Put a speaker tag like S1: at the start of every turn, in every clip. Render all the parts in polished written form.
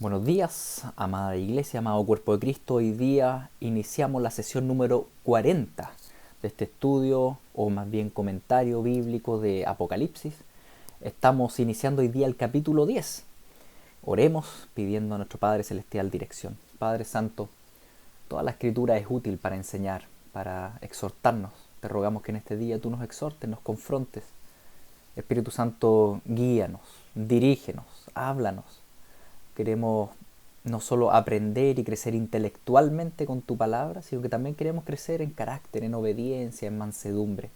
S1: Buenos días, amada iglesia, amado cuerpo de Cristo. Hoy día iniciamos la sesión número 40 de este estudio, o más bien comentario bíblico de Apocalipsis. Estamos iniciando hoy día el capítulo 10. Oremos pidiendo a nuestro Padre Celestial dirección. Padre Santo, toda la escritura es útil para enseñar, para exhortarnos. Te rogamos que en este día tú nos exhortes, nos confrontes. Espíritu Santo, guíanos, dirígenos, háblanos. Queremos no solo aprender y crecer intelectualmente con tu palabra, sino que también queremos crecer en carácter, en obediencia, en mansedumbre.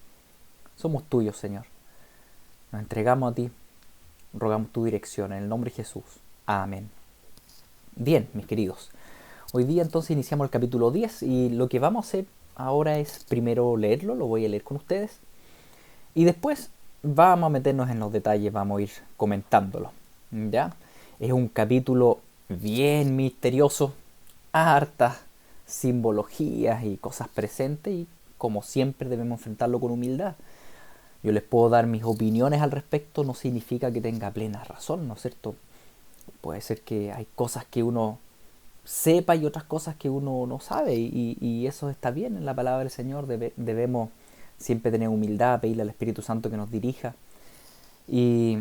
S1: Somos tuyos, Señor. Nos entregamos a ti, rogamos tu dirección en el nombre de Jesús. Amén. Bien, mis queridos. Hoy día entonces iniciamos el capítulo 10 y lo que vamos a hacer ahora es primero leerlo, lo voy a leer con ustedes, y después vamos a meternos en los detalles, vamos a ir comentándolo. ¿Ya? Es un capítulo bien misterioso, hartas simbologías y cosas presentes, y como siempre debemos enfrentarlo con humildad. Yo les puedo dar mis opiniones al respecto, no significa que tenga plena razón, ¿no es cierto? Puede ser que hay cosas que uno sepa y otras cosas que uno no sabe, y eso está bien en la palabra del Señor. Debemos siempre tener humildad, pedirle al Espíritu Santo que nos dirija y,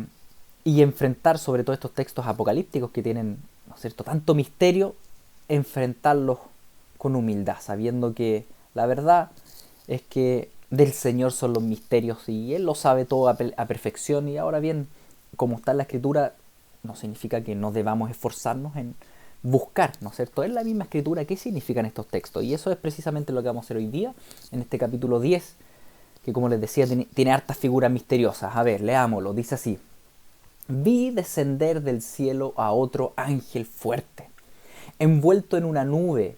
S1: y enfrentar sobre todo estos textos apocalípticos que tienen, ¿no es cierto?, tanto misterio, enfrentarlos con humildad, sabiendo que la verdad es que del Señor son los misterios y Él lo sabe todo a perfección. Y ahora bien, como está en la Escritura, no significa que no debamos esforzarnos en buscar, ¿no es cierto?, en la misma Escritura qué significan estos textos. Y eso es precisamente lo que vamos a hacer hoy día, en este capítulo 10, que como les decía, tiene hartas figuras misteriosas. A ver, leámoslo, dice así: vi descender del cielo a otro ángel fuerte, envuelto en una nube,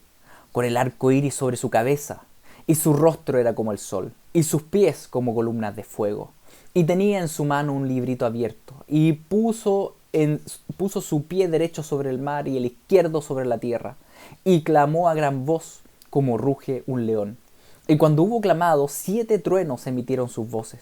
S1: con el arco iris sobre su cabeza, y su rostro era como el sol, y sus pies como columnas de fuego. Y tenía en su mano un librito abierto, y puso su pie derecho sobre el mar y el izquierdo sobre la tierra, y clamó a gran voz como ruge un león. Y cuando hubo clamado, 7 truenos emitieron sus voces.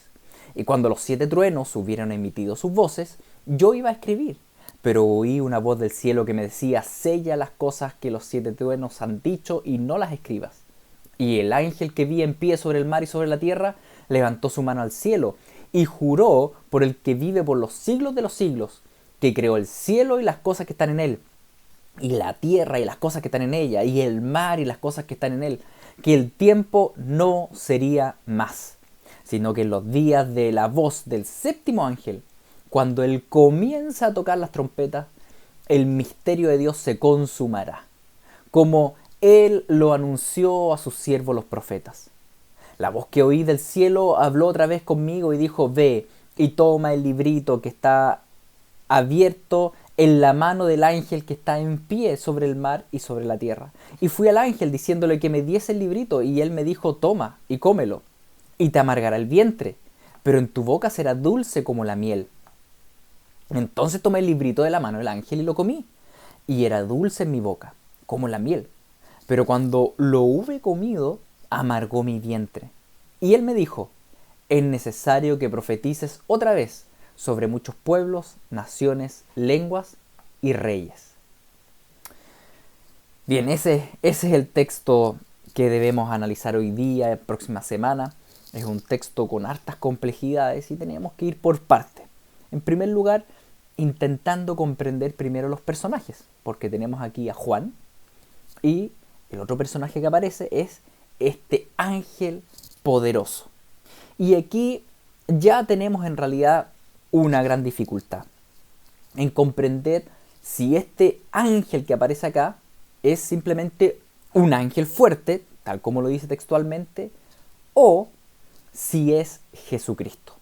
S1: Y cuando los 7 truenos hubieron emitido sus voces, yo iba a escribir, pero oí una voz del cielo que me decía: sella las cosas que los 7 truenos han dicho y no las escribas. Y el ángel que vi en pie sobre el mar y sobre la tierra levantó su mano al cielo y juró por el que vive por los siglos de los siglos, que creó el cielo y las cosas que están en él, y la tierra y las cosas que están en ella, y el mar y las cosas que están en él, que el tiempo no sería más, sino que en los días de la voz del séptimo ángel, cuando él comienza a tocar las trompetas, el misterio de Dios se consumará, como él lo anunció a sus siervos los profetas. La voz que oí del cielo habló otra vez conmigo y dijo: ve y toma el librito que está abierto en la mano del ángel que está en pie sobre el mar y sobre la tierra. Y fui al ángel diciéndole que me diese el librito, y él me dijo: toma y cómelo, y te amargará el vientre, pero en tu boca será dulce como la miel. Entonces tomé el librito de la mano del ángel y lo comí, y era dulce en mi boca, como la miel. Pero cuando lo hube comido, amargó mi vientre. Y él me dijo: es necesario que profetices otra vez sobre muchos pueblos, naciones, lenguas y reyes. Bien, ese es el texto que debemos analizar hoy día, próxima semana. Es un texto con hartas complejidades y tenemos que ir por partes. En primer lugar, intentando comprender primero los personajes, porque tenemos aquí a Juan, y el otro personaje que aparece es este ángel poderoso. Y aquí ya tenemos en realidad una gran dificultad en comprender si este ángel que aparece acá es simplemente un ángel fuerte, tal como lo dice textualmente, o si es Jesucristo.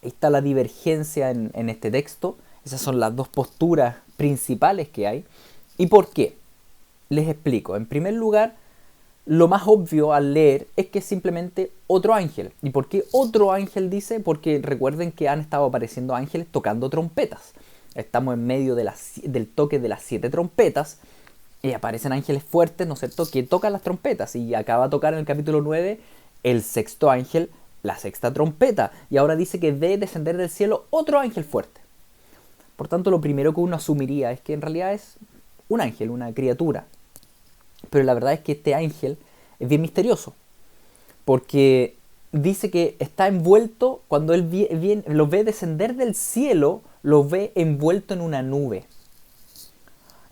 S1: Ahí está la divergencia en este texto. Esas son las dos posturas principales que hay. ¿Y por qué? Les explico. En primer lugar, lo más obvio al leer es que es simplemente otro ángel. ¿Y por qué otro ángel dice? Porque recuerden que han estado apareciendo ángeles tocando trompetas. Estamos en medio del toque de las 7 trompetas y aparecen ángeles fuertes, ¿no es cierto?, que tocan las trompetas. Y acaba de tocar en el capítulo 9 el sexto ángel, la sexta trompeta. Y ahora dice que ve descender del cielo otro ángel fuerte. Por tanto, lo primero que uno asumiría es que en realidad es un ángel, una criatura. Pero la verdad es que este ángel es bien misterioso, porque dice que está envuelto, cuando él lo ve descender del cielo, lo ve envuelto en una nube.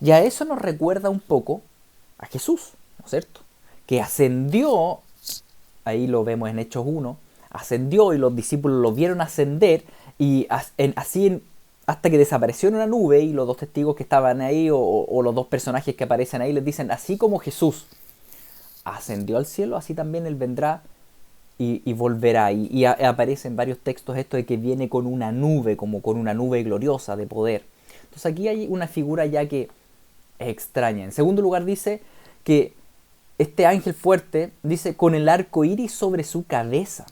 S1: Y a eso nos recuerda un poco a Jesús, ¿no es cierto? Que ascendió, ahí lo vemos en Hechos 1, ascendió y los discípulos lo vieron ascender y así hasta que desapareció en una nube, y los dos testigos que estaban ahí o los dos personajes que aparecen ahí les dicen, así como Jesús ascendió al cielo, así también él vendrá y volverá. Y aparece en varios textos esto de que viene con una nube, como con una nube gloriosa de poder. Entonces aquí hay una figura ya que es extraña. En segundo lugar dice que este ángel fuerte, dice, con el arco iris sobre su cabeza.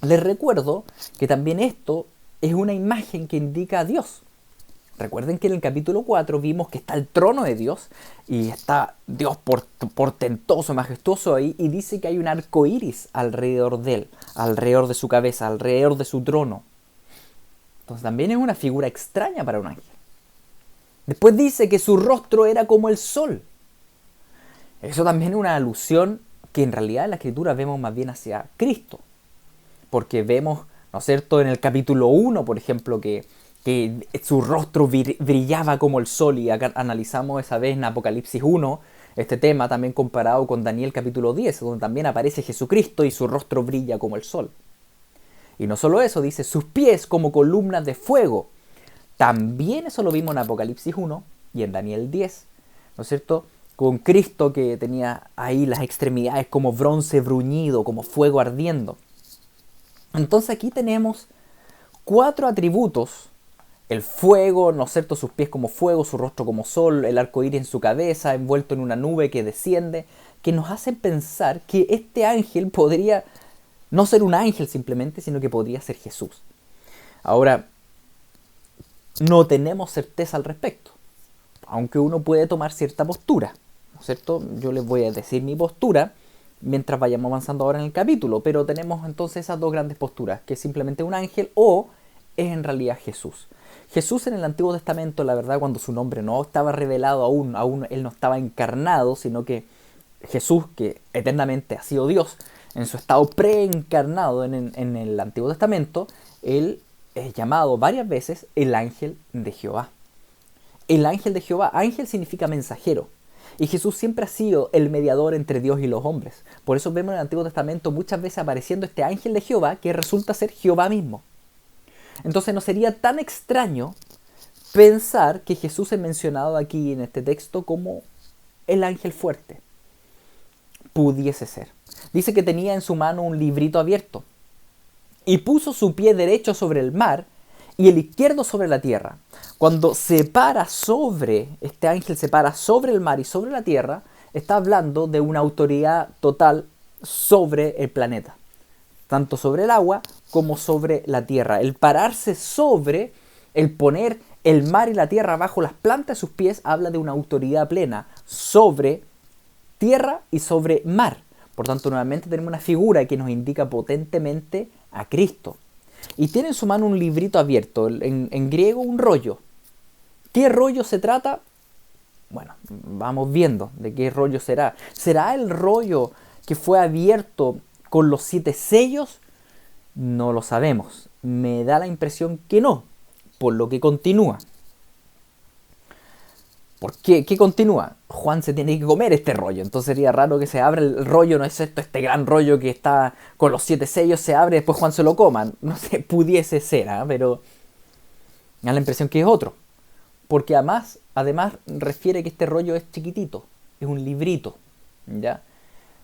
S1: Les recuerdo que también esto es una imagen que indica a Dios. Recuerden que en el capítulo 4 vimos que está el trono de Dios y está Dios portentoso, majestuoso ahí, y dice que hay un arco iris alrededor de él, alrededor de su cabeza, alrededor de su trono. Entonces también es una figura extraña para un ángel. Después dice que su rostro era como el sol. Eso también es una alusión que en realidad en la escritura vemos más bien hacia Cristo. Porque vemos, ¿no es cierto?, en el capítulo 1, por ejemplo, que su rostro brillaba como el sol, y acá analizamos esa vez en Apocalipsis 1 este tema también comparado con Daniel capítulo 10, donde también aparece Jesucristo y su rostro brilla como el sol. Y no solo eso, dice sus pies como columnas de fuego. También eso lo vimos en Apocalipsis 1 y en Daniel 10, ¿no es cierto?, con Cristo que tenía ahí las extremidades como bronce bruñido, como fuego ardiendo. Entonces aquí tenemos 4 atributos: el fuego, ¿no es cierto?, sus pies como fuego, su rostro como sol, el arco iris en su cabeza, envuelto en una nube que desciende, que nos hacen pensar que este ángel podría no ser un ángel simplemente, sino que podría ser Jesús. Ahora, no tenemos certeza al respecto, aunque uno puede tomar cierta postura, ¿no es cierto? Yo les voy a decir mi postura mientras vayamos avanzando ahora en el capítulo, pero tenemos entonces esas dos grandes posturas, que es simplemente un ángel o es en realidad Jesús. Jesús en el Antiguo Testamento, la verdad, cuando su nombre no estaba revelado aún él no estaba encarnado, sino que Jesús, que eternamente ha sido Dios, en su estado preencarnado en el Antiguo Testamento, él es llamado varias veces el ángel de Jehová. El ángel de Jehová, ángel significa mensajero. Y Jesús siempre ha sido el mediador entre Dios y los hombres. Por eso vemos en el Antiguo Testamento muchas veces apareciendo este ángel de Jehová que resulta ser Jehová mismo. Entonces no sería tan extraño pensar que Jesús es mencionado aquí en este texto como el ángel fuerte. Pudiese ser. Dice que tenía en su mano un librito abierto y puso su pie derecho sobre el mar y el izquierdo sobre la tierra. Cuando este ángel se para sobre el mar y sobre la tierra, está hablando de una autoridad total sobre el planeta, tanto sobre el agua como sobre la tierra. El pararse sobre, el poner el mar y la tierra bajo las plantas de sus pies, habla de una autoridad plena sobre tierra y sobre mar. Por tanto, nuevamente tenemos una figura que nos indica potentemente a Cristo. Y tiene en su mano un librito abierto, en griego un rollo. ¿Qué rollo se trata? Bueno, vamos viendo de qué rollo será. ¿Será el rollo que fue abierto con los 7 sellos? No lo sabemos. Me da la impresión que no, por lo que continúa. ¿Por qué? ¿Qué continúa? Juan se tiene que comer este rollo, entonces sería raro que se abra el rollo, no es esto, este gran rollo que está con los 7 sellos, se abre y después Juan se lo coma. No sé, pudiese ser, pero me da la impresión que es otro. Porque además refiere que este rollo es chiquitito, es un librito, ¿ya?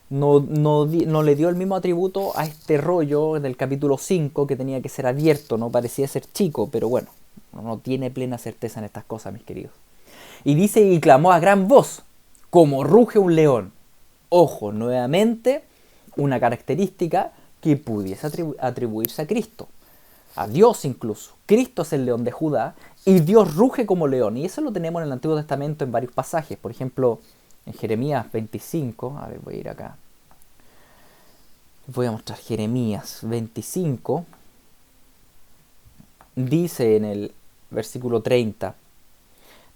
S1: No le dio el mismo atributo a este rollo del capítulo 5 que tenía que ser abierto, no parecía ser chico, pero bueno, no tiene plena certeza en estas cosas, mis queridos. Y dice, y clamó a gran voz, como ruge un león. Ojo, nuevamente, una característica que pudiese atribuirse a Cristo. A Dios incluso. Cristo es el león de Judá y Dios ruge como león. Y eso lo tenemos en el Antiguo Testamento en varios pasajes. Por ejemplo, en Jeremías 25. A ver, voy a ir acá. Voy a mostrar Jeremías 25. Dice en el versículo 30.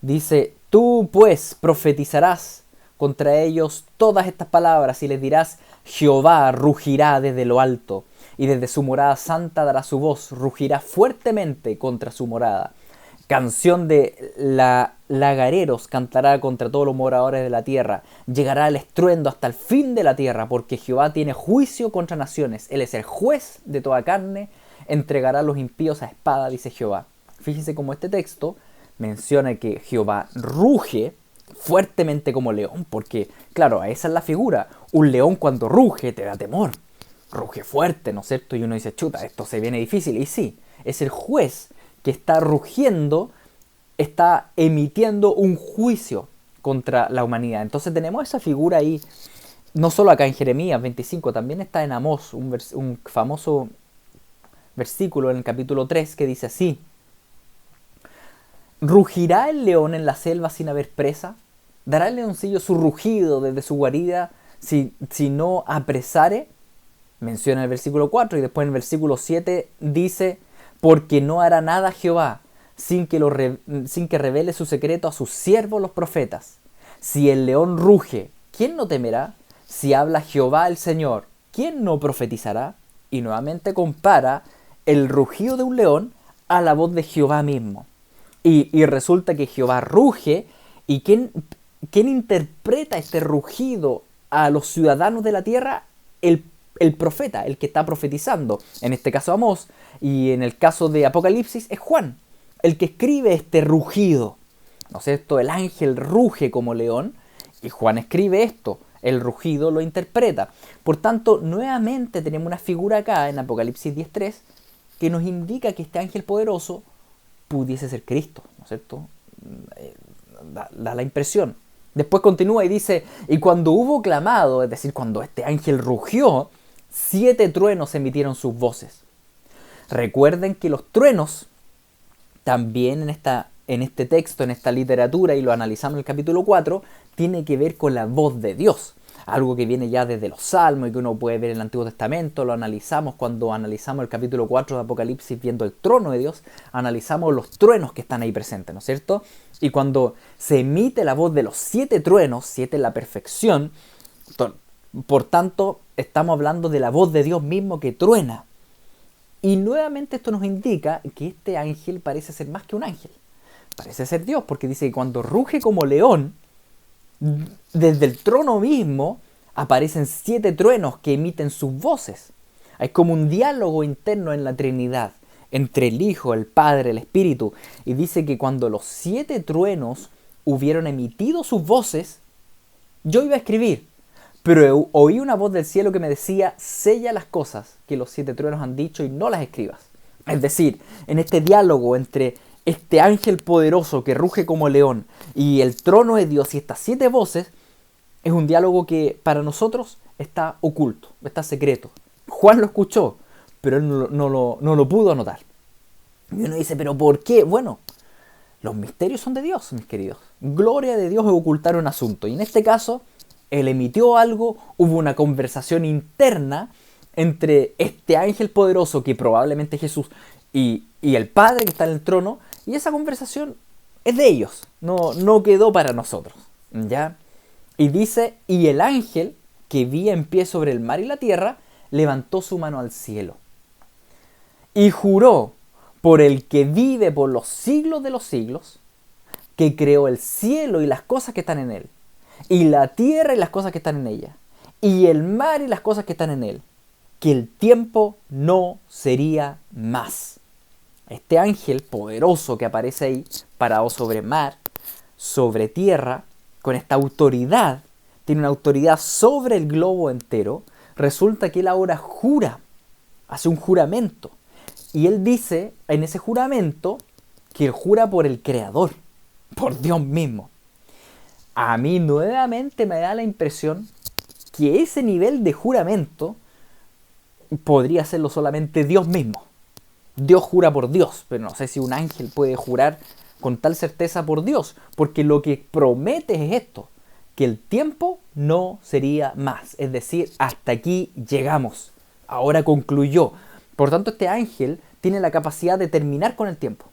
S1: Dice, Tú pues profetizarás contra ellos todas estas palabras y les dirás: Jehová rugirá desde lo alto, y desde su morada santa dará su voz, rugirá fuertemente contra su morada. Canción de lagareros cantará contra todos los moradores de la tierra. Llegará el estruendo hasta el fin de la tierra, porque Jehová tiene juicio contra naciones. Él es el juez de toda carne, entregará a los impíos a espada, dice Jehová. Fíjense cómo este texto menciona que Jehová ruge fuertemente como león, porque, claro, esa es la figura. Un león cuando ruge te da temor. Ruge fuerte, ¿no es cierto? Y uno dice, chuta, esto se viene difícil. Y sí, es el juez que está rugiendo, está emitiendo un juicio contra la humanidad. Entonces tenemos esa figura ahí, no solo acá en Jeremías 25, también está en Amós, un famoso versículo en el capítulo 3 que dice así: ¿rugirá el león en la selva sin haber presa? ¿Dará el leoncillo su rugido desde su guarida si no apresare? Menciona el versículo 4 y después en el versículo 7 dice: porque no hará nada Jehová sin que revele su secreto a sus siervos los profetas. Si el león ruge, ¿quién no temerá? Si habla Jehová el Señor, ¿quién no profetizará? Y nuevamente compara el rugido de un león a la voz de Jehová mismo. Y resulta que Jehová ruge, y ¿quién interpreta este rugido a los ciudadanos de la tierra? El profeta, el que está profetizando, en este caso Amós, y en el caso de Apocalipsis es Juan, el que escribe este rugido, ¿no es cierto? El ángel ruge como león, y Juan escribe esto, el rugido lo interpreta. Por tanto, nuevamente tenemos una figura acá en Apocalipsis 10.3 que nos indica que este ángel poderoso pudiese ser Cristo, ¿no es cierto? Da la impresión. Después continúa y dice: y cuando hubo clamado, es decir, cuando este ángel rugió, 7 truenos emitieron sus voces. Recuerden que los truenos, también en este texto, en esta literatura, y lo analizamos en el capítulo 4, tiene que ver con la voz de Dios. Algo que viene ya desde los Salmos y que uno puede ver en el Antiguo Testamento. Lo analizamos cuando analizamos el capítulo 4 de Apocalipsis, viendo el trono de Dios. Analizamos los truenos que están ahí presentes, ¿no es cierto? Y cuando se emite la voz de los 7 truenos, 7 en la perfección, por tanto, estamos hablando de la voz de Dios mismo que truena. Y nuevamente esto nos indica que este ángel parece ser más que un ángel. Parece ser Dios, porque dice que cuando ruge como león, desde el trono mismo aparecen 7 truenos que emiten sus voces. Hay como un diálogo interno en la Trinidad, entre el Hijo, el Padre, el Espíritu. Y dice que cuando los 7 truenos hubieron emitido sus voces, yo iba a escribir, pero oí una voz del cielo que me decía: sella las cosas que los 7 truenos han dicho y no las escribas. Es decir, en este diálogo entre este ángel poderoso que ruge como león y el trono de Dios y estas 7 voces, es un diálogo que para nosotros está oculto, está secreto. Juan lo escuchó, pero él no lo pudo anotar. Y uno dice: ¿pero por qué? Bueno, los misterios son de Dios, mis queridos. Gloria de Dios es ocultar un asunto. Y en este caso, él emitió algo, hubo una conversación interna entre este ángel poderoso, que probablemente es Jesús, y el Padre que está en el trono, y esa conversación es de ellos, no quedó para nosotros, ¿ya? Y dice: y el ángel que vi en pie sobre el mar y la tierra, levantó su mano al cielo y juró por el que vive por los siglos de los siglos, que creó el cielo y las cosas que están en él, y la tierra y las cosas que están en ella, y el mar y las cosas que están en él, que el tiempo no sería más. Este ángel poderoso que aparece ahí, parado sobre mar, sobre tierra, con esta autoridad, tiene una autoridad sobre el globo entero. Resulta que él ahora jura, hace un juramento. Y él dice en ese juramento que él jura por el Creador, por Dios mismo. A mí nuevamente me da la impresión que ese nivel de juramento podría hacerlo solamente Dios mismo. Dios jura por Dios, pero no sé si un ángel puede jurar con tal certeza por Dios, porque lo que promete es esto, que el tiempo no sería más, es decir, hasta aquí llegamos, ahora concluyó. Por tanto, este ángel tiene la capacidad de terminar con el tiempo,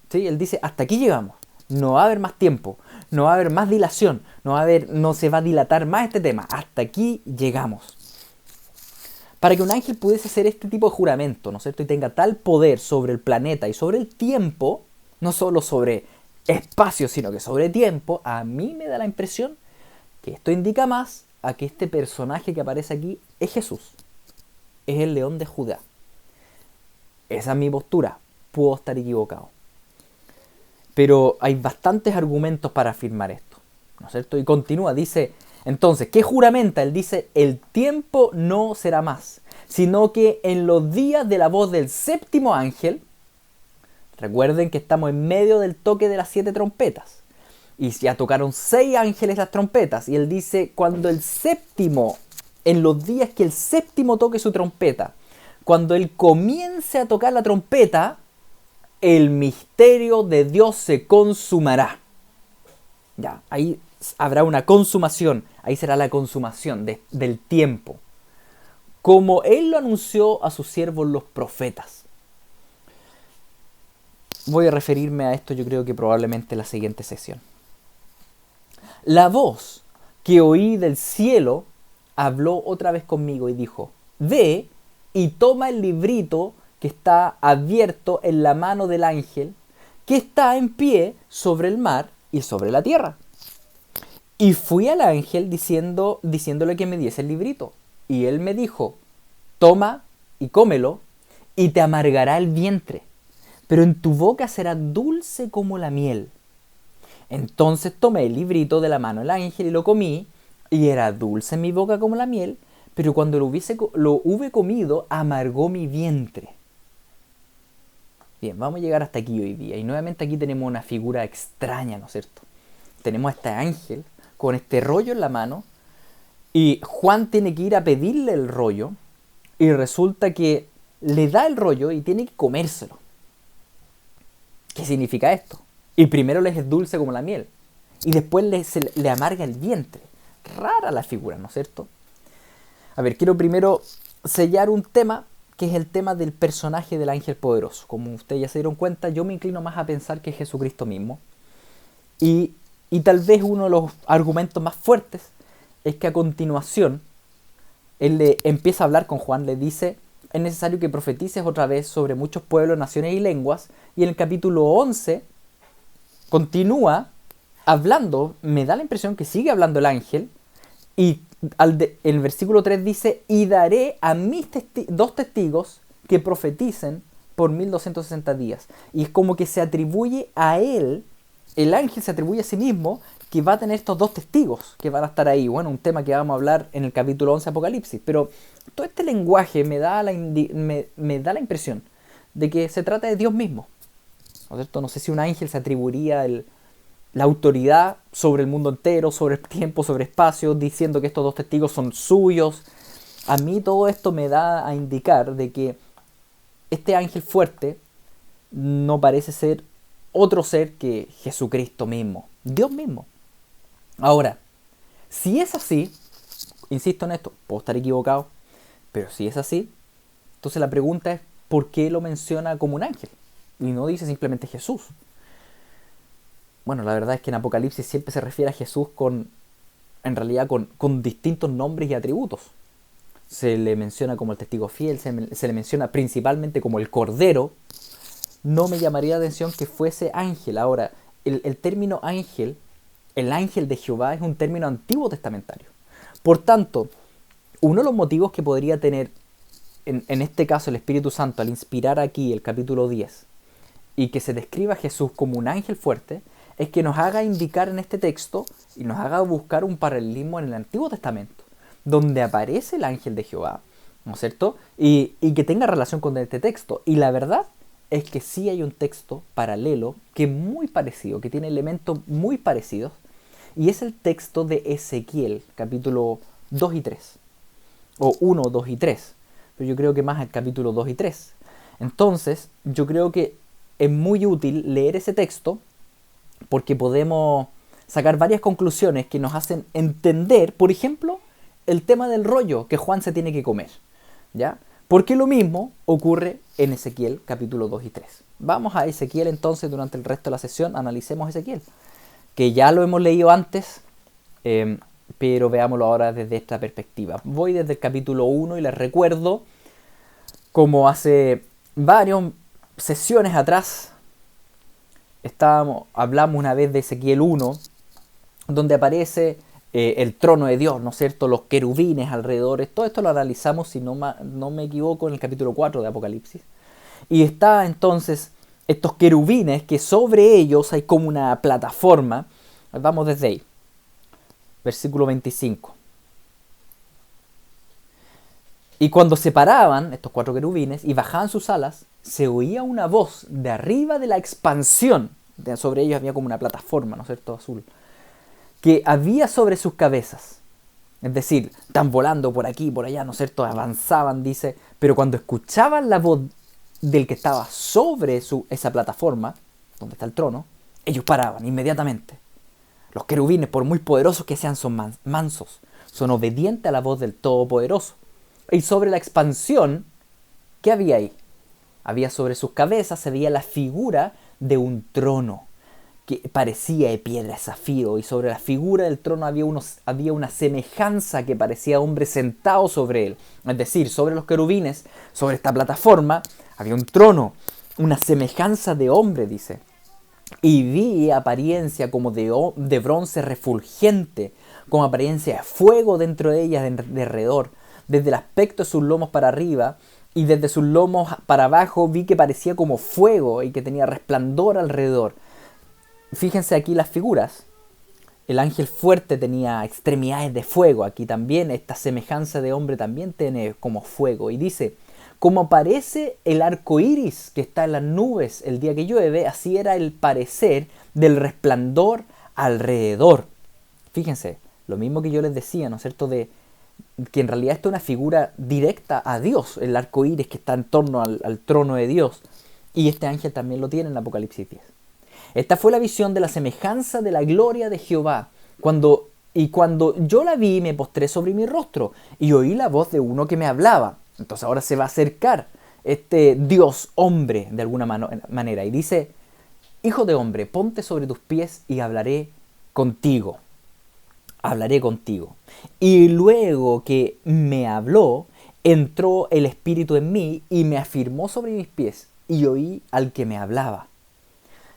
S1: ¿sí? Él dice: hasta aquí llegamos, No va a haber más tiempo, no va a haber más dilación, no se va a dilatar más este tema. Hasta aquí llegamos. Para que un ángel pudiese hacer este tipo de juramento, ¿no es cierto? Y tenga tal poder sobre el planeta y sobre el tiempo, no solo sobre espacio, sino que sobre tiempo, a mí me da la impresión que esto indica más a que este personaje que aparece aquí es Jesús. Es el león de Judá. Esa es mi postura. Puedo estar equivocado. Pero hay bastantes argumentos para afirmar esto, ¿no es cierto? Y continúa, dice, entonces, ¿qué juramenta? Él dice, el tiempo no será más, sino que en los días de la voz del séptimo ángel, recuerden que estamos en medio del toque de las 7 trompetas, y ya tocaron 6 ángeles las trompetas, y él dice, cuando el séptimo, en los días que el séptimo toque su trompeta, cuando él comience a tocar la trompeta, el misterio de Dios se consumará. Ya, ahí habrá una consumación, ahí será la consumación del tiempo, como Él lo anunció a sus siervos los profetas. Voy a referirme a esto, yo creo que probablemente en la siguiente sesión. La voz que oí del cielo habló otra vez conmigo y dijo, ve y toma el librito que está abierto en la mano del ángel que está en pie sobre el mar y sobre la tierra. Y fui al ángel diciéndole que me diese el librito. Y él me dijo, toma y cómelo, y te amargará el vientre, pero en tu boca será dulce como la miel. Entonces tomé el librito de la mano del ángel y lo comí, y era dulce en mi boca como la miel, pero cuando lo hube comido, amargó mi vientre. Bien, vamos a llegar hasta aquí hoy día. Y nuevamente aquí tenemos una figura extraña, ¿no es cierto? Tenemos a este ángel con este rollo en la mano. Y Juan tiene que ir a pedirle el rollo. Y resulta que le da el rollo y tiene que comérselo. ¿Qué significa esto? Y primero les es dulce como la miel. Y después le amarga el vientre. Rara la figura, ¿no es cierto? A ver, quiero primero sellar un tema, que es el tema del personaje del ángel poderoso. Como ustedes ya se dieron cuenta, yo me inclino más a pensar que es Jesucristo mismo. Y tal vez uno de los argumentos más fuertes es que a continuación él le empieza a hablar con Juan, le dice, es necesario que profetices otra vez sobre muchos pueblos, naciones y lenguas. Y en el capítulo 11 continúa hablando, me da la impresión que sigue hablando el ángel, y el versículo 3 dice, y daré a mis 2 testigos que profeticen por 1260 días. Y es como que se atribuye a él, el ángel se atribuye a sí mismo, que va a tener estos 2 testigos que van a estar ahí. Bueno, un tema que vamos a hablar en el capítulo 11 Apocalipsis. Pero todo este lenguaje me da la impresión de que se trata de Dios mismo, ¿no es cierto? No sé si un ángel se atribuiría la autoridad sobre el mundo entero, sobre el tiempo, sobre espacio, diciendo que estos 2 testigos son suyos. A mí todo esto me da a indicar de que este ángel fuerte no parece ser otro ser que Jesucristo mismo, Dios mismo. Ahora, si es así, insisto en esto, puedo estar equivocado, pero si es así, entonces la pregunta es, ¿por qué lo menciona como un ángel? Y no dice simplemente Jesús. Bueno, la verdad es que en Apocalipsis siempre se refiere a Jesús en realidad con distintos nombres y atributos. Se le menciona como el testigo fiel, se le menciona principalmente como el Cordero. No me llamaría la atención que fuese ángel. Ahora, el término ángel, el ángel de Jehová, es un término antiguo testamentario. Por tanto, uno de los motivos que podría tener, en este caso, el Espíritu Santo al inspirar aquí el capítulo 10 y que se describa a Jesús como un ángel fuerte, es que nos haga indicar en este texto y nos haga buscar un paralelismo en el Antiguo Testamento, donde aparece el ángel de Jehová, ¿no es cierto? Y que tenga relación con este texto. Y la verdad es que sí hay un texto paralelo que es muy parecido, que tiene elementos muy parecidos, y es el texto de Ezequiel, capítulo 2 y 3, o 1, 2 y 3, pero yo creo que más el capítulo 2 y 3. Entonces, yo creo que es muy útil leer ese texto porque podemos sacar varias conclusiones que nos hacen entender, por ejemplo, el tema del rollo que Juan se tiene que comer, ¿ya? Porque lo mismo ocurre en Ezequiel capítulo 2 y 3. Vamos a Ezequiel entonces durante el resto de la sesión, analicemos Ezequiel, que ya lo hemos leído antes, pero veámoslo ahora desde esta perspectiva. Voy desde el capítulo 1 y les recuerdo, como hace varias sesiones atrás, hablamos una vez de Ezequiel 1, donde aparece el trono de Dios, ¿no es cierto? Los querubines alrededor. Todo esto lo analizamos, si no me equivoco, en el capítulo 4 de Apocalipsis. Y está entonces estos querubines que sobre ellos hay como una plataforma. Vamos desde ahí. Versículo 25. Y cuando se paraban estos 4 querubines y bajaban sus alas, se oía una voz de arriba de la expansión. Sobre ellos había como una plataforma, ¿no es cierto? Azul. Que había sobre sus cabezas. Es decir, están volando por aquí, por allá, ¿no es cierto? Avanzaban, dice. Pero cuando escuchaban la voz del que estaba sobre esa plataforma, donde está el trono, ellos paraban inmediatamente. Los querubines, por muy poderosos que sean, son mansos. Son obedientes a la voz del Todopoderoso. Y sobre la expansión, ¿qué había ahí? Había sobre sus cabezas, se veía la figura de un trono que parecía de piedra de zafiro, y sobre la figura del trono había una semejanza que parecía hombre sentado sobre él. Es decir, sobre los querubines, sobre esta plataforma, había un trono, una semejanza de hombre, dice. Y vi apariencia como de bronce refulgente, como apariencia de fuego dentro de ellas de alrededor. Desde el aspecto de sus lomos para arriba y desde sus lomos para abajo vi que parecía como fuego y que tenía resplandor alrededor. Fíjense aquí las figuras. El ángel fuerte tenía extremidades de fuego. Aquí también esta semejanza de hombre también tiene como fuego. Y dice, como parece el arco iris que está en las nubes el día que llueve, así era el parecer del resplandor alrededor. Fíjense, lo mismo que yo les decía, ¿no es cierto? De que en realidad esto es una figura directa a Dios, el arco iris que está en torno al trono de Dios. Y este ángel también lo tiene en Apocalipsis 10. Esta fue la visión de la semejanza de la gloria de Jehová. Cuando yo la vi, me postré sobre mi rostro y oí la voz de uno que me hablaba. Entonces ahora se va a acercar este Dios hombre de alguna manera y dice, hijo de hombre, ponte sobre tus pies y hablaré contigo. Hablaré contigo. Y luego que me habló, entró el Espíritu en mí y me afirmó sobre mis pies y oí al que me hablaba.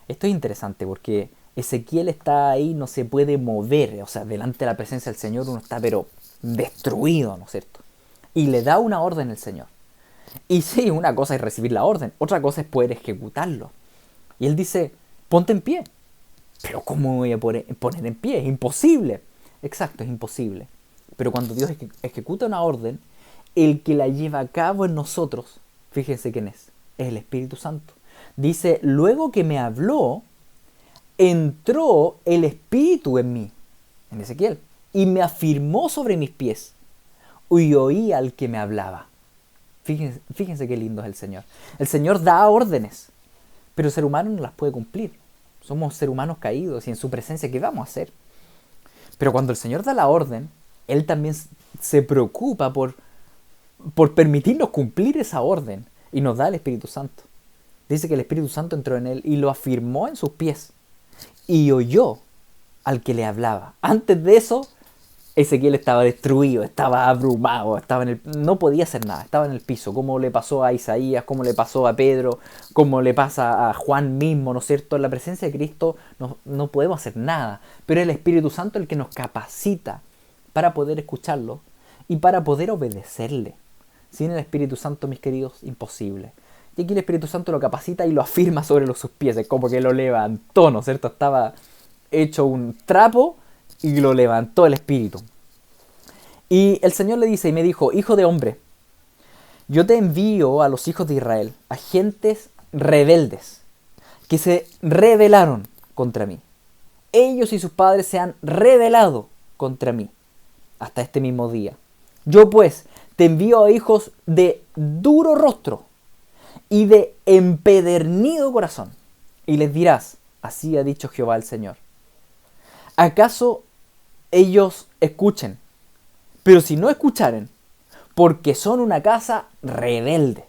S1: Esto es interesante porque Ezequiel está ahí, no se puede mover, o sea, delante de la presencia del Señor uno está pero destruido, ¿no es cierto? Y le da una orden el Señor. Y sí, una cosa es recibir la orden, otra cosa es poder ejecutarlo. Y él dice, ponte en pie. Pero ¿cómo me voy a poner en pie? Es imposible. Exacto, es imposible. Pero cuando Dios ejecuta una orden, el que la lleva a cabo en nosotros, fíjense quién es el Espíritu Santo. Dice, luego que me habló, entró el Espíritu en mí, en Ezequiel, y me afirmó sobre mis pies, y oí al que me hablaba. Fíjense qué lindo es el Señor. El Señor da órdenes, pero el ser humano no las puede cumplir. Somos seres humanos caídos y en su presencia, ¿qué vamos a hacer? Pero cuando el Señor da la orden, Él también se preocupa por permitirnos cumplir esa orden y nos da el Espíritu Santo. Dice que el Espíritu Santo entró en él y lo afirmó en sus pies y oyó al que le hablaba. Antes de eso, Ezequiel estaba destruido, estaba abrumado, no podía hacer nada, estaba en el piso, como le pasó a Isaías, como le pasó a Pedro, como le pasa a Juan mismo, ¿no es cierto? En la presencia de Cristo no podemos hacer nada, pero es el Espíritu Santo el que nos capacita para poder escucharlo y para poder obedecerle. Sin el Espíritu Santo, mis queridos, imposible. Y aquí el Espíritu Santo lo capacita y lo afirma sobre sus pies, es como que lo levantó, ¿no es cierto? Estaba hecho un trapo y lo levantó el Espíritu. Y el Señor le dice y me dijo, hijo de hombre, yo te envío a los hijos de Israel, a gentes rebeldes, que se rebelaron contra mí. Ellos y sus padres se han rebelado contra mí hasta este mismo día. Yo pues te envío a hijos de duro rostro y de empedernido corazón. Y les dirás, así ha dicho Jehová el Señor. ¿Acaso ellos escuchen? Pero si no escucharen, porque son una casa rebelde.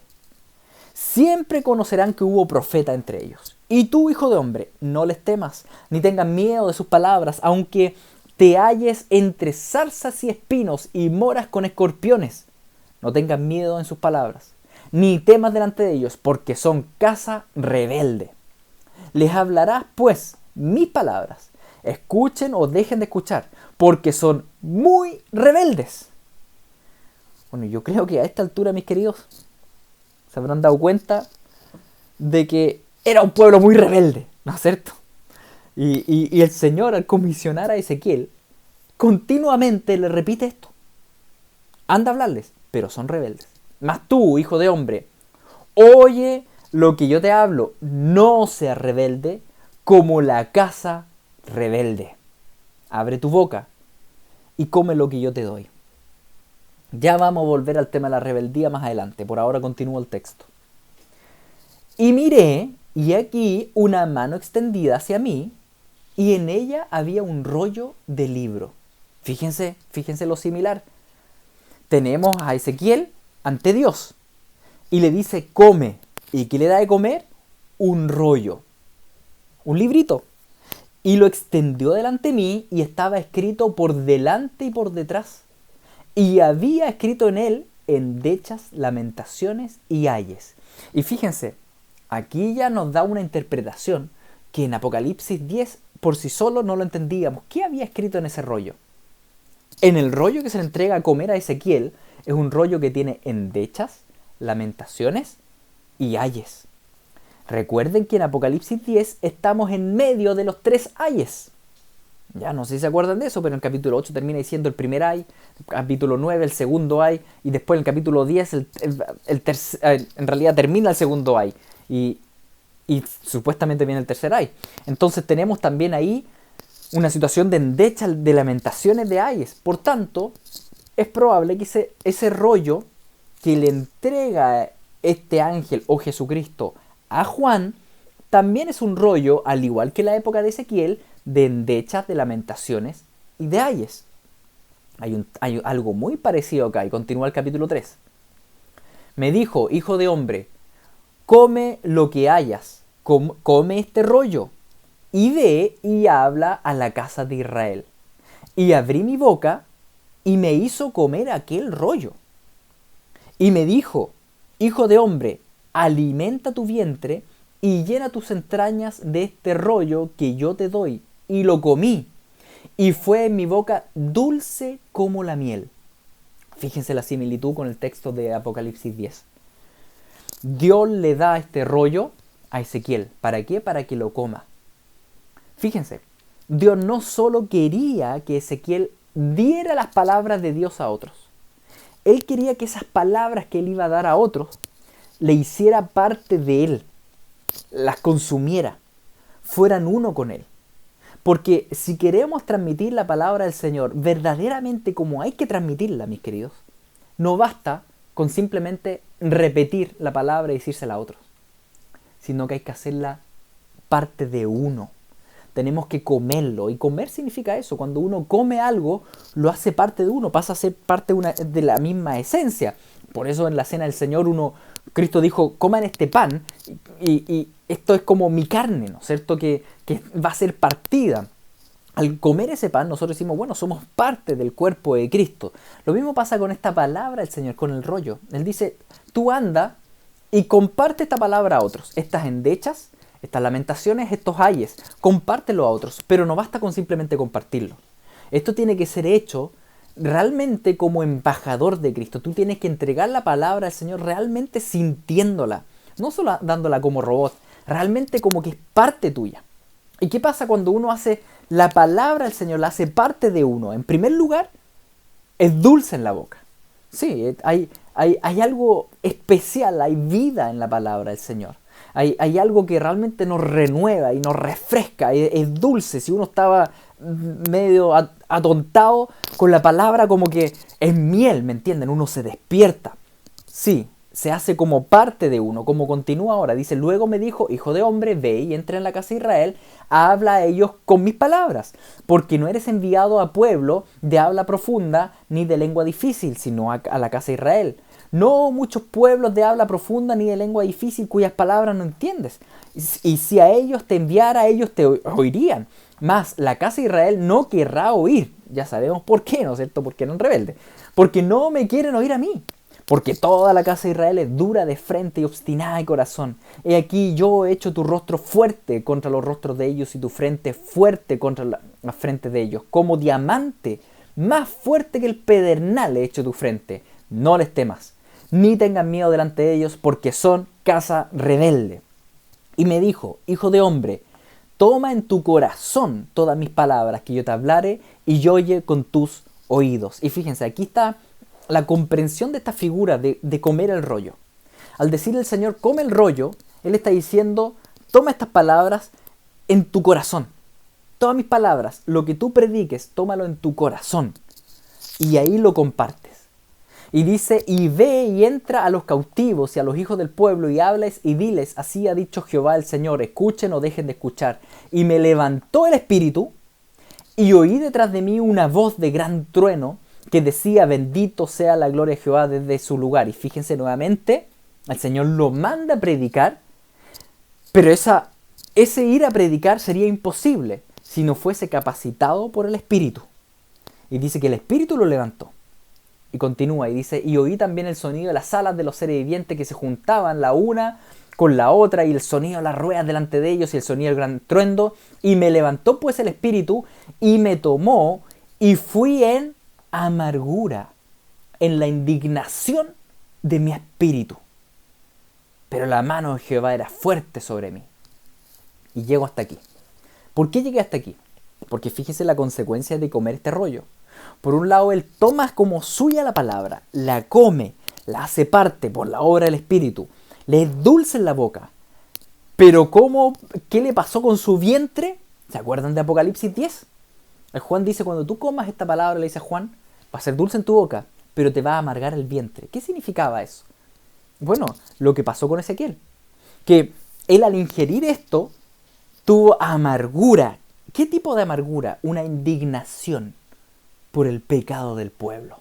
S1: Siempre conocerán que hubo profeta entre ellos. Y tú, hijo de hombre, no les temas, ni tengas miedo de sus palabras, aunque te halles entre zarzas y espinos y moras con escorpiones. No tengas miedo en sus palabras, ni temas delante de ellos, porque son casa rebelde. Les hablarás, pues, mis palabras. Escuchen o dejen de escuchar, porque son muy rebeldes. Bueno, yo creo que a esta altura, mis queridos, se habrán dado cuenta de que era un pueblo muy rebelde, ¿no es cierto? Y el Señor, al comisionar a Ezequiel, continuamente le repite esto. Anda a hablarles, pero son rebeldes. Mas tú, hijo de hombre, oye lo que yo te hablo, no seas rebelde como la casa rebelde. Abre tu boca y come lo que yo te doy. Ya vamos a volver al tema de la rebeldía más adelante, por ahora continúo el texto. Y miré, y aquí una mano extendida hacia mí, y en ella había un rollo de libro. Fíjense lo similar. Tenemos a Ezequiel ante Dios, y le dice, come. ¿Y qué le da de comer? Un rollo, un librito. Y lo extendió delante de mí, y estaba escrito por delante y por detrás. Y había escrito en él endechas, lamentaciones y ayes. Y fíjense, aquí ya nos da una interpretación que en Apocalipsis 10 por sí solo no lo entendíamos. ¿Qué había escrito en ese rollo? En el rollo que se le entrega a comer a Ezequiel es un rollo que tiene endechas, lamentaciones y ayes. Recuerden que en Apocalipsis 10 estamos en medio de los 3 ayes. Ya no sé si se acuerdan de eso, pero en el capítulo 8 termina diciendo el primer ay, capítulo 9 el segundo ay, y después en el capítulo 10 en realidad termina el segundo ay, y supuestamente viene el tercer ay. Entonces tenemos también ahí una situación de endecha, de lamentaciones, de ayes. Por tanto, es probable que ese rollo que le entrega este ángel o Jesucristo a Juan, también es un rollo, al igual que la época de Ezequiel, de endechas, de lamentaciones y de ayes. Hay algo muy parecido acá, y continúa el capítulo 3. Me dijo, hijo de hombre, come lo que hayas, come este rollo, y ve y habla a la casa de Israel. Y abrí mi boca, y me hizo comer aquel rollo. Y me dijo, hijo de hombre, alimenta tu vientre, y llena tus entrañas de este rollo que yo te doy. Y lo comí, y fue en mi boca dulce como la miel. Fíjense la similitud con el texto de Apocalipsis 10. Dios le da este rollo a Ezequiel. ¿Para qué? Para que lo coma. Fíjense, Dios no solo quería que Ezequiel diera las palabras de Dios a otros. Él quería que esas palabras que él iba a dar a otros le hiciera parte de él, las consumiera, fueran uno con él. Porque si queremos transmitir la palabra del Señor verdaderamente como hay que transmitirla, mis queridos, no basta con simplemente repetir la palabra y decírsela a otros, sino que hay que hacerla parte de uno. Tenemos que comerlo, y comer significa eso. Cuando uno come algo, lo hace parte de uno, pasa a ser parte de la misma esencia. Por eso en la cena del Señor Cristo dijo, coman este pan, y esto es como mi carne, ¿no es cierto?, que va a ser partida. Al comer ese pan, nosotros decimos, bueno, somos parte del cuerpo de Cristo. Lo mismo pasa con esta palabra del Señor, con el rollo. Él dice, tú anda y comparte esta palabra a otros. Estas endechas, estas lamentaciones, estos ayes, compártelo a otros. Pero no basta con simplemente compartirlo. Esto tiene que ser hecho realmente como embajador de Cristo. Tú tienes que entregar la palabra al Señor realmente sintiéndola. No solo dándola como robot, realmente como que es parte tuya. ¿Y qué pasa cuando uno hace la palabra del Señor, la hace parte de uno? En primer lugar, es dulce en la boca. Sí, hay algo especial, hay vida en la palabra del Señor. Hay algo que realmente nos renueva y nos refresca, es dulce. Si uno estaba medio atontado con la palabra, como que es miel, ¿me entienden? Uno se despierta. Sí, se hace como parte de uno, como continúa ahora. Dice, luego me dijo, hijo de hombre, ve y entra en la casa de Israel, habla a ellos con mis palabras, porque no eres enviado a pueblo de habla profunda ni de lengua difícil, sino a la casa de Israel. No muchos pueblos de habla profunda ni de lengua difícil cuyas palabras no entiendes. Y si a ellos te enviara, ellos te oirían. Mas la casa de Israel no querrá oír. Ya sabemos por qué, ¿no es cierto? Porque eran rebeldes. Porque no me quieren oír a mí. Porque toda la casa de Israel es dura de frente y obstinada de corazón. He aquí yo he hecho tu rostro fuerte contra los rostros de ellos y tu frente fuerte contra la frente de ellos. Como diamante, más fuerte que el pedernal he hecho tu frente. No les temas, ni tengan miedo delante de ellos, porque son casa rebelde. Y me dijo, hijo de hombre, toma en tu corazón todas mis palabras que yo te hablare y oye con tus oídos. Y fíjense, aquí está la comprensión de esta figura de comer el rollo. Al decir el Señor, come el rollo, Él está diciendo, toma estas palabras en tu corazón. Todas mis palabras, lo que tú prediques, tómalo en tu corazón. Y ahí lo compartes. Y dice, y ve y entra a los cautivos y a los hijos del pueblo y hables y diles, así ha dicho Jehová el Señor, escuchen o dejen de escuchar. Y me levantó el espíritu y oí detrás de mí una voz de gran trueno que decía, bendito sea la gloria de Jehová desde su lugar. Y fíjense nuevamente, el Señor lo manda a predicar, pero ese ir a predicar sería imposible si no fuese capacitado por el Espíritu. Y dice que el Espíritu lo levantó. Y continúa y dice, y oí también el sonido de las alas de los seres vivientes que se juntaban la una con la otra, y el sonido de las ruedas delante de ellos, y el sonido del gran truendo. Y me levantó pues el Espíritu, y me tomó, y fui en amargura, en la indignación de mi espíritu. Pero la mano de Jehová era fuerte sobre mí. Y llego hasta aquí. ¿Por qué llegué hasta aquí? Porque fíjese la consecuencia de comer este rollo. Por un lado, él toma como suya la palabra, la come, la hace parte por la obra del Espíritu, le es dulce en la boca. Pero ¿qué le pasó con su vientre? ¿Se acuerdan de Apocalipsis 10? El Juan dice, cuando tú comas esta palabra, le dice a Juan, va a ser dulce en tu boca, pero te va a amargar el vientre. ¿Qué significaba eso? Bueno, lo que pasó con Ezequiel. Que él al ingerir esto, tuvo amargura. ¿Qué tipo de amargura? Una indignación por el pecado del pueblo.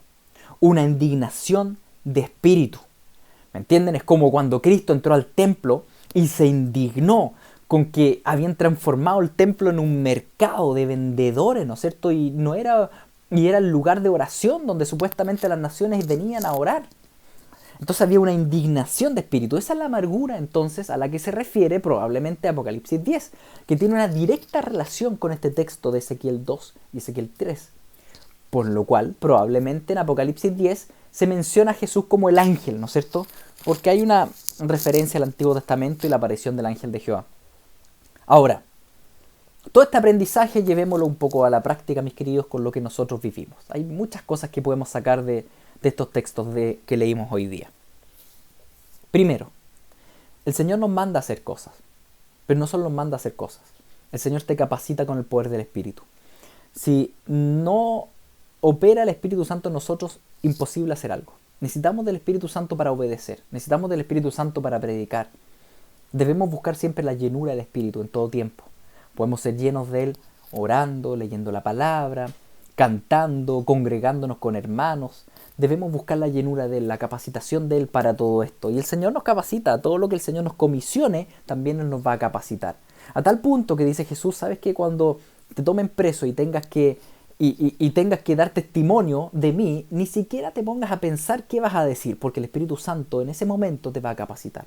S1: Una indignación de espíritu. ¿Me entienden? Es como cuando Cristo entró al templo y se indignó con que habían transformado el templo en un mercado de vendedores, ¿no es cierto? Y era el lugar de oración donde supuestamente las naciones venían a orar. Entonces había una indignación de espíritu. Esa es la amargura entonces a la que se refiere probablemente Apocalipsis 10, que tiene una directa relación con este texto de Ezequiel 2 y Ezequiel 3. Por lo cual probablemente en Apocalipsis 10 se menciona a Jesús como el ángel, ¿no es cierto? Porque hay una referencia al Antiguo Testamento y la aparición del ángel de Jehová. Ahora, todo este aprendizaje llevémoslo un poco a la práctica, mis queridos, con lo que nosotros vivimos. Hay muchas cosas que podemos sacar de estos textos que leímos hoy día. Primero, el Señor nos manda a hacer cosas, pero no solo nos manda a hacer cosas. El Señor te capacita con el poder del Espíritu. Si no opera el Espíritu Santo en nosotros, imposible hacer algo. Necesitamos del Espíritu Santo para obedecer, necesitamos del Espíritu Santo para predicar. Debemos buscar siempre la llenura del Espíritu en todo tiempo. Podemos ser llenos de Él orando, leyendo la palabra, cantando, congregándonos con hermanos. Debemos buscar la llenura de Él, la capacitación de Él para todo esto. Y el Señor nos capacita, todo lo que el Señor nos comisione, también Él nos va a capacitar. A tal punto que dice Jesús, ¿sabes qué? Cuando te tomen preso y tengas que dar testimonio de mí, ni siquiera te pongas a pensar qué vas a decir, porque el Espíritu Santo en ese momento te va a capacitar.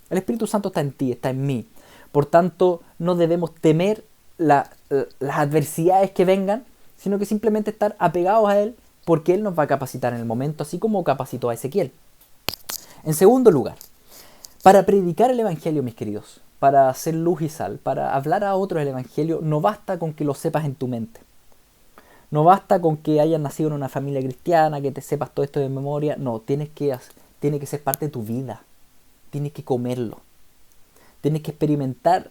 S1: El Espíritu Santo está en ti, está en mí. Por tanto, no debemos temer las adversidades que vengan, sino que simplemente estar apegados a Él, porque Él nos va a capacitar en el momento, así como capacitó a Ezequiel. En segundo lugar, para predicar el Evangelio, mis queridos, para hacer luz y sal, para hablar a otros el Evangelio, no basta con que lo sepas en tu mente. No basta con que hayas nacido en una familia cristiana, que te sepas todo esto de memoria. No, tiene que ser parte de tu vida. Tienes que comerlo. Tienes que experimentar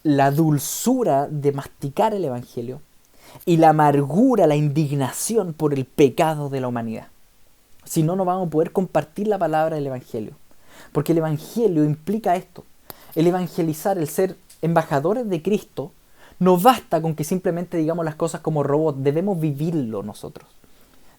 S1: la dulzura de masticar el Evangelio y la amargura, la indignación por el pecado de la humanidad. Si no, no vamos a poder compartir la palabra del Evangelio. Porque el Evangelio implica esto. El evangelizar, el ser embajadores de Cristo, no basta con que simplemente digamos las cosas como robots, debemos vivirlo nosotros.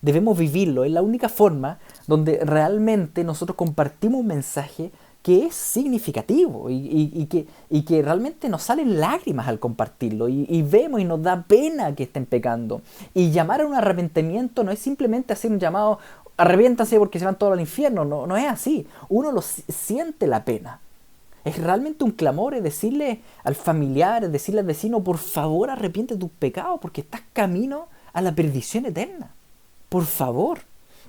S1: Debemos vivirlo, es la única forma donde realmente nosotros compartimos un mensaje que es significativo y que realmente nos salen lágrimas al compartirlo y vemos y nos da pena que estén pecando. Y llamar a un arrepentimiento no es simplemente hacer un llamado, arrepiéntanse porque se van todos al infierno, no es así. Uno siente la pena. Es realmente un clamor, es decirle al familiar, es decirle al vecino, por favor arrepiente de tus pecados porque estás camino a la perdición eterna. Por favor.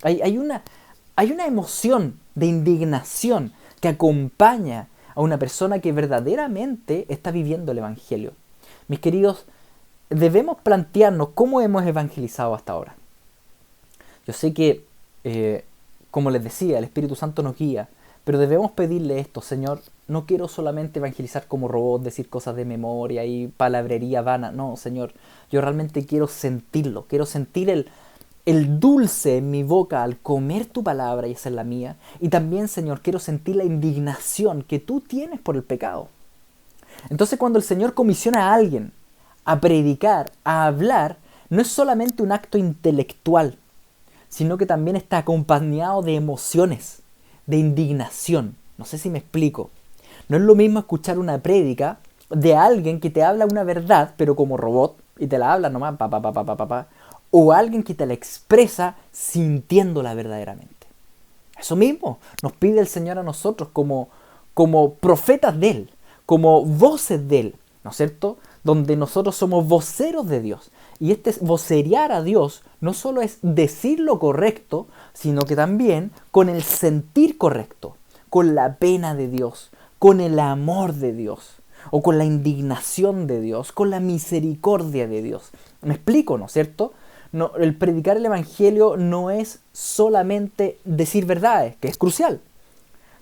S1: Hay una emoción de indignación que acompaña a una persona que verdaderamente está viviendo el Evangelio. Mis queridos, debemos plantearnos cómo hemos evangelizado hasta ahora. Yo sé que, como les decía, el Espíritu Santo nos guía, pero debemos pedirle esto: Señor, no quiero solamente evangelizar como robot, decir cosas de memoria y palabrería vana. No, Señor, yo realmente quiero sentirlo, quiero sentir el dulce en mi boca al comer tu palabra y hacer la mía. Y también, Señor, quiero sentir la indignación que tú tienes por el pecado. Entonces, cuando el Señor comisiona a alguien a predicar, a hablar, no es solamente un acto intelectual, sino que también está acompañado de emociones, de indignación. No sé si me explico. No es lo mismo escuchar una prédica de alguien que te habla una verdad, pero como robot, y te la habla nomás, o alguien que te la expresa sintiéndola verdaderamente. Eso mismo nos pide el Señor a nosotros como profetas de Él, como voces de Él, ¿no es cierto? Donde nosotros somos voceros de Dios. Y este vocerear a Dios no solo es decir lo correcto, sino que también con el sentir correcto, con la pena de Dios, con el amor de Dios, o con la indignación de Dios, con la misericordia de Dios. ¿Me explico, no es cierto? No, el predicar el Evangelio no es solamente decir verdades, que es crucial,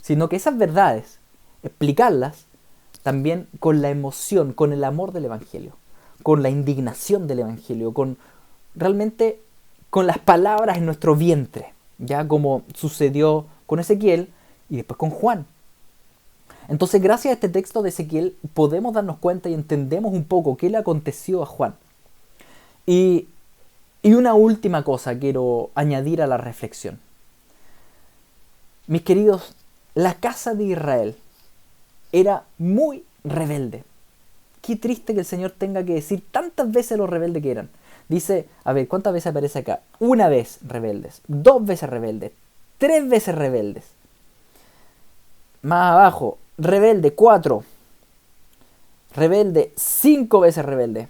S1: sino que esas verdades, explicarlas también con la emoción, con el amor del Evangelio, con la indignación del Evangelio, realmente con las palabras en nuestro vientre, ya como sucedió con Ezequiel y después con Juan. Entonces, gracias a este texto de Ezequiel podemos darnos cuenta y entendemos un poco qué le aconteció a Juan. Y una última cosa quiero añadir a la reflexión. Mis queridos, la casa de Israel era muy rebelde. Qué triste que el Señor tenga que decir tantas veces lo rebelde que eran. Dice, a ver, ¿cuántas veces aparece acá? 1 vez rebeldes, 2 veces rebeldes, 3 veces rebeldes. Más abajo, rebelde 4. Rebelde 5 veces rebelde.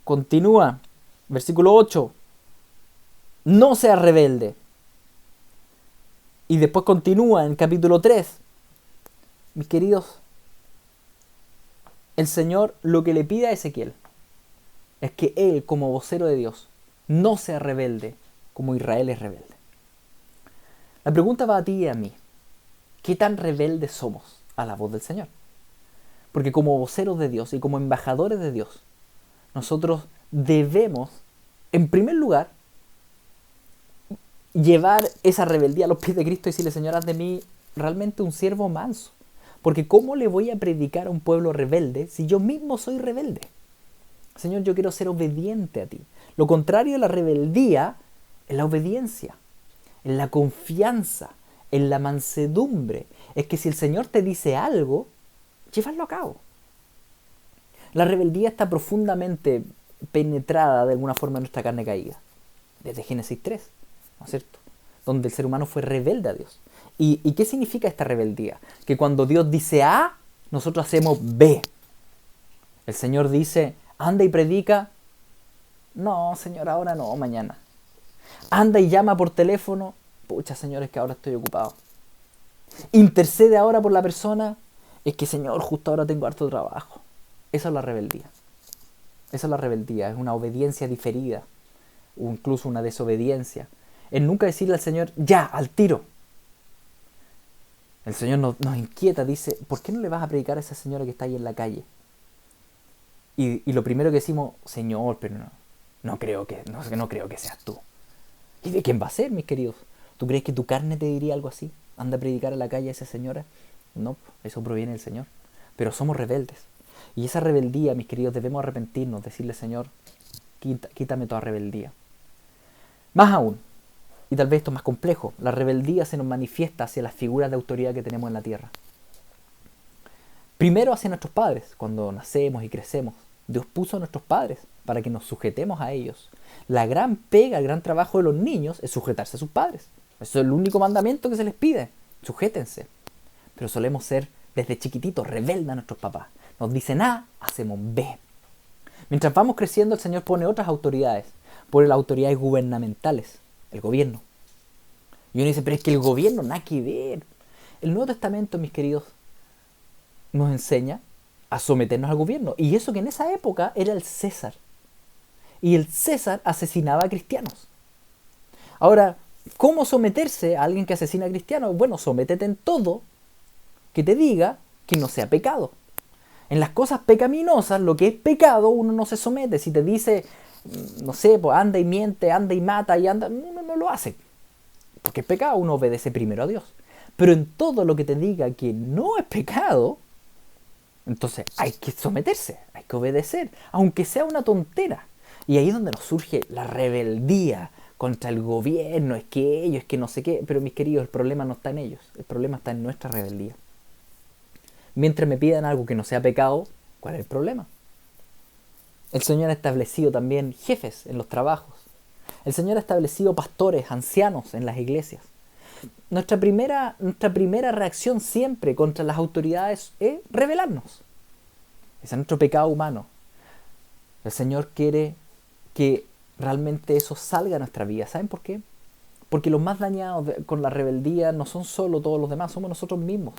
S1: Continúa, versículo 8. No seas rebelde. Y después continúa en capítulo 3. Mis queridos, el Señor lo que le pide a Ezequiel es que él, como vocero de Dios, no sea rebelde como Israel es rebelde. La pregunta va a ti y a mí. ¿Qué tan rebeldes somos a la voz del Señor? Porque como voceros de Dios y como embajadores de Dios, nosotros debemos, en primer lugar, llevar esa rebeldía a los pies de Cristo y decirle: Señor, haz de mí realmente un siervo manso. Porque ¿cómo le voy a predicar a un pueblo rebelde si yo mismo soy rebelde? Señor, yo quiero ser obediente a ti. Lo contrario de la rebeldía es la obediencia, es la confianza, es la mansedumbre. Es que si el Señor te dice algo, llévalo a cabo. La rebeldía está profundamente penetrada de alguna forma en nuestra carne caída. Desde Génesis 3, ¿no es cierto? Donde el ser humano fue rebelde a Dios. ¿Y qué significa esta rebeldía? Que cuando Dios dice A, nosotros hacemos B. El Señor dice: anda y predica. No, Señor, ahora no, mañana. Anda y llama por teléfono. Pucha, Señor, es que ahora estoy ocupado. Intercede ahora por la persona. Es que, Señor, justo ahora tengo harto trabajo. Esa es la rebeldía. Esa es la rebeldía. Es una obediencia diferida. O incluso una desobediencia. Es nunca decirle al Señor: ya, al tiro. El Señor nos inquieta, dice: ¿por qué no le vas a predicar a esa señora que está ahí en la calle? Y lo primero que decimos: Señor, pero no creo que seas tú. ¿Y de quién va a ser, mis queridos? ¿Tú crees que tu carne te diría algo así? anda a predicar a la calle a esa señora. No, eso proviene del Señor. Pero somos rebeldes. Y esa rebeldía, mis queridos, debemos arrepentirnos, decirle, Señor, quítame toda rebeldía. Más aún, y tal vez esto es más complejo, la rebeldía se nos manifiesta hacia las figuras de autoridad que tenemos en la tierra. Primero hacia nuestros padres, cuando nacemos y crecemos. Dios puso a nuestros padres para que nos sujetemos a ellos. La gran pega, el gran trabajo de los niños es sujetarse a sus padres. Eso es el único mandamiento que se les pide. Sujétense. Pero solemos ser desde chiquititos rebeldes a nuestros papás. Nos dicen A, hacemos B. Mientras vamos creciendo, el Señor pone otras autoridades. Pone las autoridades gubernamentales, el gobierno. Y uno dice, pero es que el gobierno nada que ver. El Nuevo Testamento, mis queridos, nos enseña a someternos al gobierno. Y eso que en esa época era el César. Y el César asesinaba a cristianos. Ahora, ¿cómo someterse a alguien que asesina a cristianos? Bueno, sométete en todo que te diga que no sea pecado. En las cosas pecaminosas, lo que es pecado, uno no se somete. Si te dice, no sé, pues anda y miente, anda y mata y anda, uno no lo hace. Porque es pecado, uno obedece primero a Dios. Pero en todo lo que te diga que no es pecado, entonces hay que someterse, hay que obedecer, aunque sea una tontera. Y ahí es donde nos surge la rebeldía contra el gobierno, es que ellos, es que no sé qué. Pero mis queridos, el problema no está en ellos, el problema está en nuestra rebeldía. Mientras me pidan algo que no sea pecado, ¿cuál es el problema? El Señor ha establecido también jefes en los trabajos. El Señor ha establecido pastores, ancianos en las iglesias. Nuestra primera reacción siempre contra las autoridades es rebelarnos. Ese es nuestro pecado humano. El Señor quiere que realmente eso salga de nuestra vida. ¿Saben por qué? Porque los más dañados con la rebeldía no son solo todos los demás, somos nosotros mismos.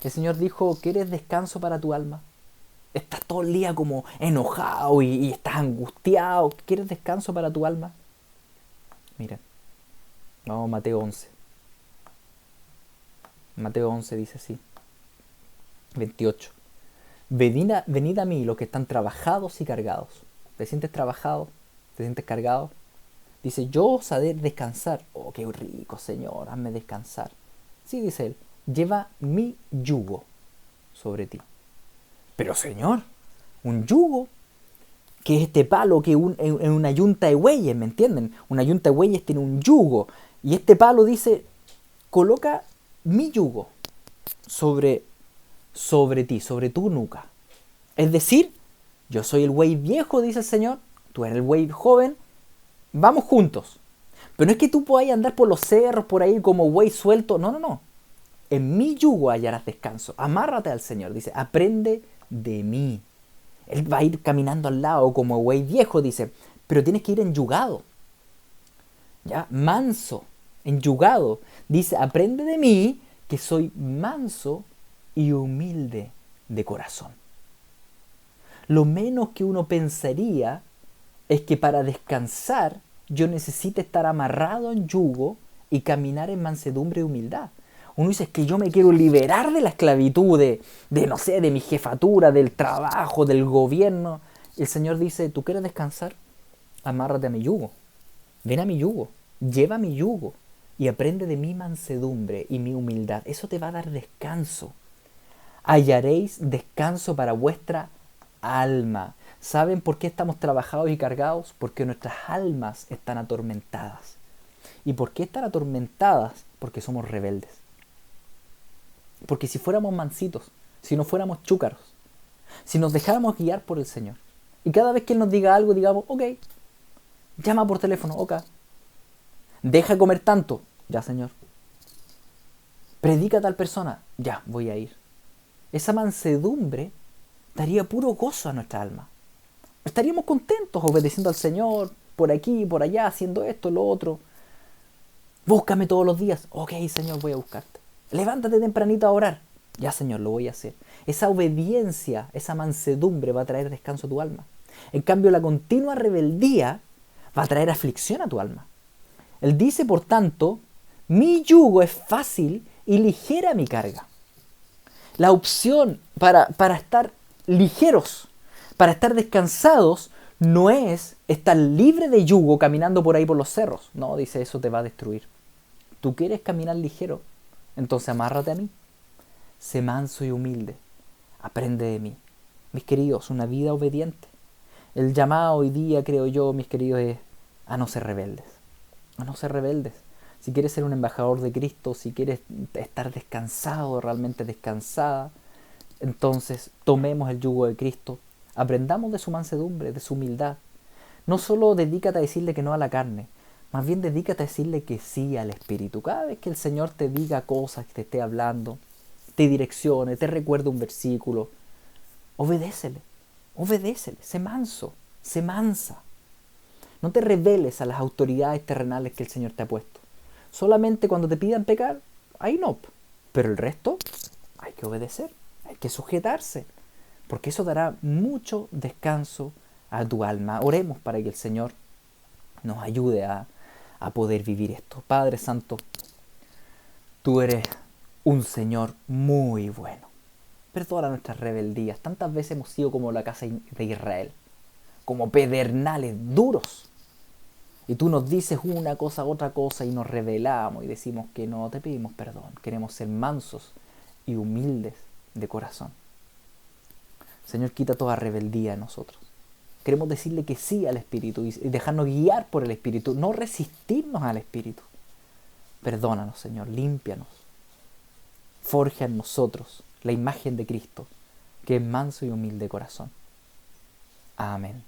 S1: El Señor dijo, ¿quieres descanso para tu alma? Estás todo el día como enojado y estás angustiado. ¿Quieres descanso para tu alma? Miren, vamos a Mateo 11. Mateo 11 dice así, 28. Venid a mí los que están trabajados y cargados. ¿Te sientes trabajado? ¿Te sientes cargado? Dice, yo os haré descansar. Oh, qué rico, Señor, hazme descansar. Sí, dice él, lleva mi yugo sobre ti. Pero, Señor, un yugo, que es este palo que en una yunta de bueyes, ¿me entienden? Una yunta de bueyes tiene un yugo. Y este palo dice, coloca mi yugo sobre ti, sobre tu nuca. Es decir, yo soy el buey viejo, dice el Señor, tú eres el buey joven, vamos juntos. Pero no es que tú puedas andar por los cerros, por ahí como buey suelto, no. En mi yugo hallarás descanso. Amárrate al Señor, dice, aprende de mí. Él va a ir caminando al lado como buey viejo, dice, pero tienes que ir enyugado. ¿Ya? Manso, enyugado. Dice, aprende de mí, que soy manso y humilde de corazón. Lo menos que uno pensaría es que para descansar yo necesito estar amarrado en yugo y caminar en mansedumbre y humildad. Uno dice, es que yo me quiero liberar de la esclavitud, no sé, de mi jefatura, del trabajo, del gobierno. El Señor dice, ¿tú quieres descansar? Amárrate a mi yugo. Ven a mi yugo. Lleva mi yugo. Y aprende de mi mansedumbre y mi humildad. Eso te va a dar descanso. Hallaréis descanso para vuestra alma. ¿Saben por qué estamos trabajados y cargados? Porque nuestras almas están atormentadas. ¿Y por qué están atormentadas? Porque somos rebeldes. Porque si fuéramos mansitos, si no fuéramos chúcaros, si nos dejáramos guiar por el Señor, y cada vez que Él nos diga algo, digamos, ok, llama por teléfono, ok, deja de comer tanto, ya Señor, predica a tal persona, ya, voy a ir. Esa mansedumbre daría puro gozo a nuestra alma. Estaríamos contentos obedeciendo al Señor, por aquí, por allá, haciendo esto, lo otro. Búscame todos los días, ok Señor, voy a buscarte. Levántate tempranito a orar. Ya, Señor, lo voy a hacer. Esa obediencia, esa mansedumbre va a traer descanso a tu alma. En cambio, la continua rebeldía va a traer aflicción a tu alma. Él dice, por tanto, mi yugo es fácil y ligera mi carga. La opción para estar ligeros, para estar descansados, no es estar libre de yugo caminando por ahí por los cerros. No, dice, eso te va a destruir. ¿Tú quieres caminar ligero? Entonces amárrate a mí. Sé manso y humilde. Aprende de mí. Mis queridos, una vida obediente. El llamado hoy día, creo yo, mis queridos, es a no ser rebeldes. A no ser rebeldes. Si quieres ser un embajador de Cristo, si quieres estar descansado, realmente descansada, entonces tomemos el yugo de Cristo, aprendamos de su mansedumbre, de su humildad. No solo dedícate a decirle que no a la carne, más bien dedícate a decirle que sí al Espíritu. Cada vez que el Señor te diga cosas, que te esté hablando, te direccione, te recuerde un versículo, obedécele, obedécele, sé manso, sé mansa. No te rebeles a las autoridades terrenales que el Señor te ha puesto. Solamente cuando te pidan pecar, ahí no. Pero el resto hay que obedecer, hay que sujetarse, porque eso dará mucho descanso a tu alma. Oremos para que el Señor nos ayude a poder vivir esto. Padre Santo, tú eres un Señor muy bueno. Perdona nuestras rebeldías. Tantas veces hemos sido como la casa de Israel, como pedernales duros. Y tú nos dices una cosa, otra cosa, y nos rebelamos y decimos que no, te pedimos perdón. Queremos ser mansos y humildes de corazón. Señor, quita toda rebeldía en nosotros. Queremos decirle que sí al Espíritu y dejarnos guiar por el Espíritu, no resistirnos al Espíritu. Perdónanos, Señor, límpianos. Forja en nosotros la imagen de Cristo, que es manso y humilde de corazón. Amén.